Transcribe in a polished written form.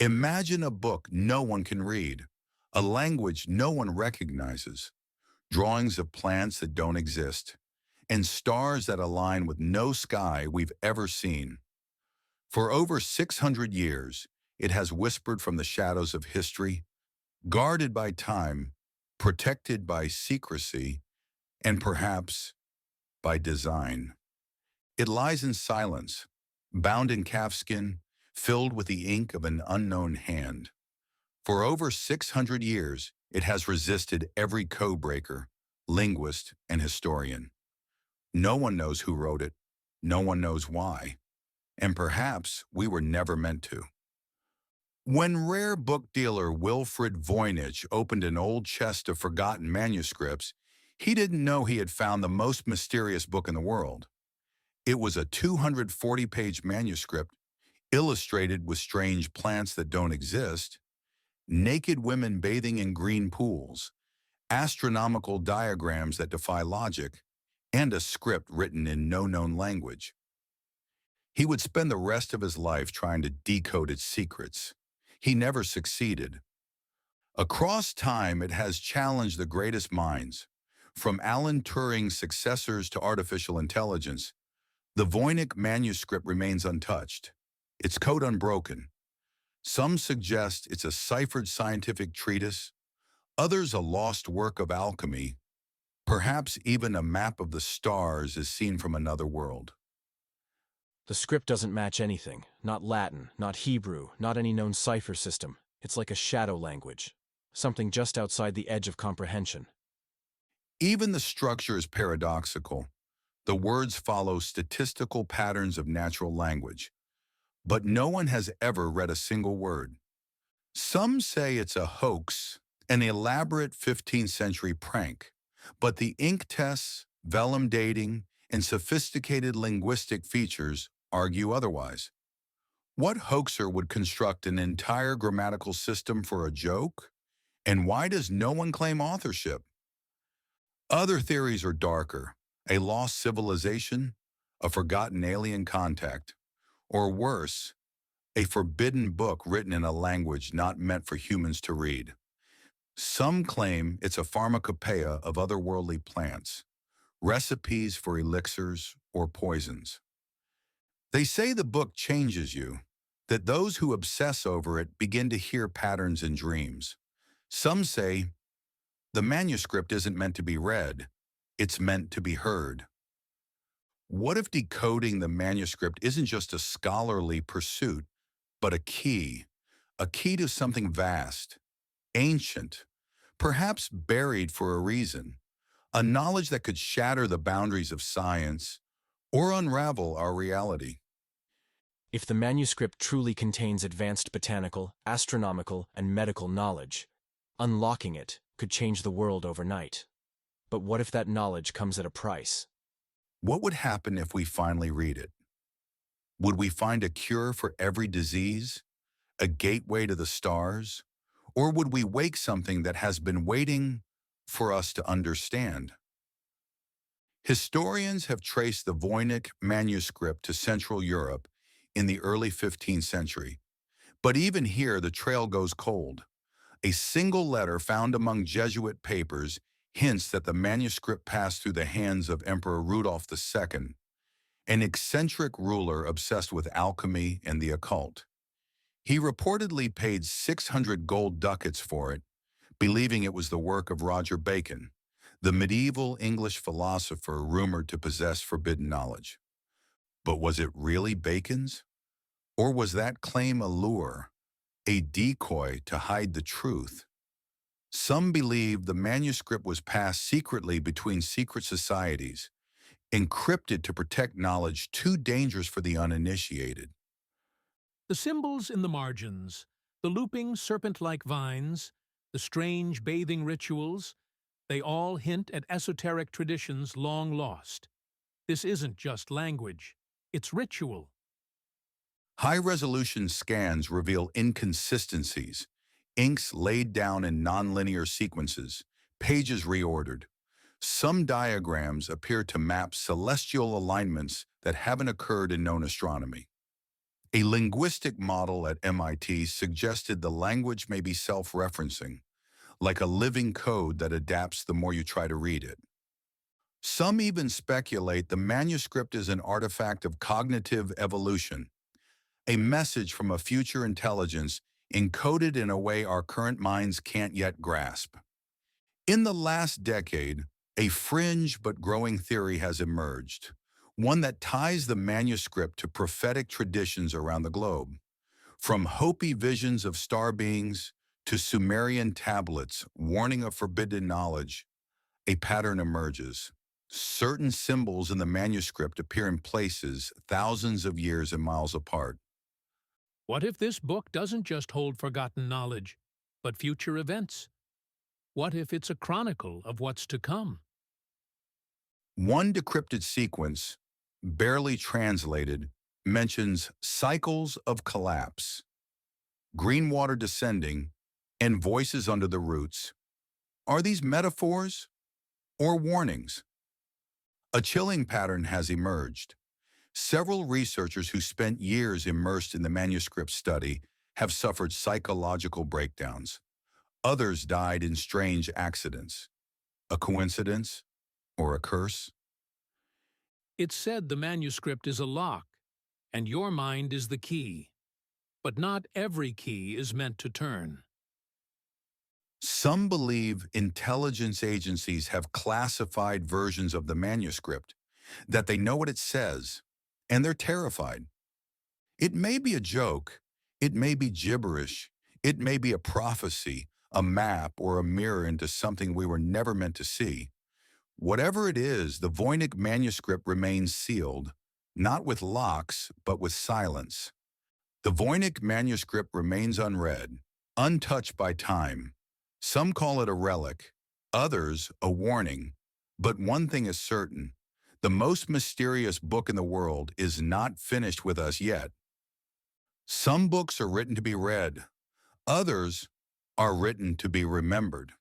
Imagine a book no one can read, a language no one recognizes, drawings of plants that don't exist, and stars that align with no sky we've ever seen. For over 600 years, it has whispered from the shadows of history, guarded by time, protected by secrecy, and perhaps by design. It lies in silence, bound in calfskin, filled with the ink of an unknown hand. For over 600 years, it has resisted every codebreaker, linguist, and historian. No one knows who wrote it. No one knows why. And perhaps we were never meant to. When rare book dealer Wilfred Voynich opened an old chest of forgotten manuscripts, he didn't know he had found the most mysterious book in the world. It was a 240-page manuscript, illustrated with strange plants that don't exist, naked women bathing in green pools, astronomical diagrams that defy logic, and a script written in no known language. He would spend the rest of his life trying to decode its secrets. He never succeeded. Across time, it has challenged the greatest minds. From Alan Turing's successors to artificial intelligence, the Voynich manuscript remains untouched. Its code unbroken. Some suggest it's a ciphered scientific treatise, others a lost work of alchemy, perhaps even a map of the stars as seen from another world. The script doesn't match anything. Not Latin, not Hebrew, not any known cipher system. It's like a shadow language. Something just outside the edge of comprehension. Even the structure is paradoxical. The words follow statistical patterns of natural language, but no one has ever read a single word. Some say it's a hoax, an elaborate 15th century prank, but the ink tests, vellum dating, and sophisticated linguistic features argue otherwise. What hoaxer would construct an entire grammatical system for a joke? And why does no one claim authorship? Other theories are darker: a lost civilization, a forgotten alien contact, or worse, a forbidden book written in a language not meant for humans to read. Some claim it's a pharmacopoeia of otherworldly plants, recipes for elixirs or poisons. They say the book changes you, that those who obsess over it begin to hear patterns in dreams. Some say the manuscript isn't meant to be read, it's meant to be heard. What if decoding the manuscript isn't just a scholarly pursuit, but a key to something vast, ancient, perhaps buried for a reason, a knowledge that could shatter the boundaries of science or unravel our reality? If the manuscript truly contains advanced botanical, astronomical, and medical knowledge, unlocking it could change the world overnight. But what if that knowledge comes at a price? What would happen if we finally read it? Would we find a cure for every disease, a gateway to the stars, or would we wake something that has been waiting for us to understand? Historians have traced the Voynich manuscript to Central Europe in the early 15th century, but even here the trail goes cold. A single letter found among Jesuit papers hints that the manuscript passed through the hands of Emperor Rudolph II, an eccentric ruler obsessed with alchemy and the occult. He reportedly paid 600 gold ducats for it, believing it was the work of Roger Bacon, the medieval English philosopher rumored to possess forbidden knowledge. But was it really Bacon's? Or was that claim a lure, a decoy to hide the truth? Some believe the manuscript was passed secretly between secret societies, encrypted to protect knowledge too dangerous for the uninitiated. The symbols in the margins, the looping serpent-like vines, the strange bathing rituals, they all hint at esoteric traditions long lost. This isn't just language, it's ritual. High-resolution scans reveal inconsistencies, inks laid down in nonlinear sequences, pages reordered. Some diagrams appear to map celestial alignments that haven't occurred in known astronomy. A linguistic model at MIT suggested the language may be self-referencing, like a living code that adapts the more you try to read it. Some even speculate the manuscript is an artifact of cognitive evolution, a message from a future intelligence encoded in a way our current minds can't yet grasp. In the last decade, a fringe but growing theory has emerged, one that ties the manuscript to prophetic traditions around the globe. From Hopi visions of star beings to Sumerian tablets warning of forbidden knowledge, a pattern emerges. Certain symbols in the manuscript appear in places thousands of years and miles apart. What if this book doesn't just hold forgotten knowledge, but future events? What if it's a chronicle of what's to come? One decrypted sequence, barely translated, mentions cycles of collapse, green water descending, and voices under the roots. Are these metaphors or warnings? A chilling pattern has emerged. Several researchers who spent years immersed in the manuscript study have suffered psychological breakdowns. Others died in strange accidents. A coincidence or a curse? It's said the manuscript is a lock, and your mind is the key. But not every key is meant to turn. Some believe intelligence agencies have classified versions of the manuscript, that they know what it says, and they're terrified. It may be a joke, it may be gibberish, it may be a prophecy, a map, or a mirror into something we were never meant to see. Whatever it is, the Voynich manuscript remains sealed, not with locks, but with silence. The Voynich manuscript remains unread, untouched by time. Some call it a relic, others a warning. But one thing is certain, the most mysterious book in the world is not finished with us yet. Some books are written to be read, others are written to be remembered.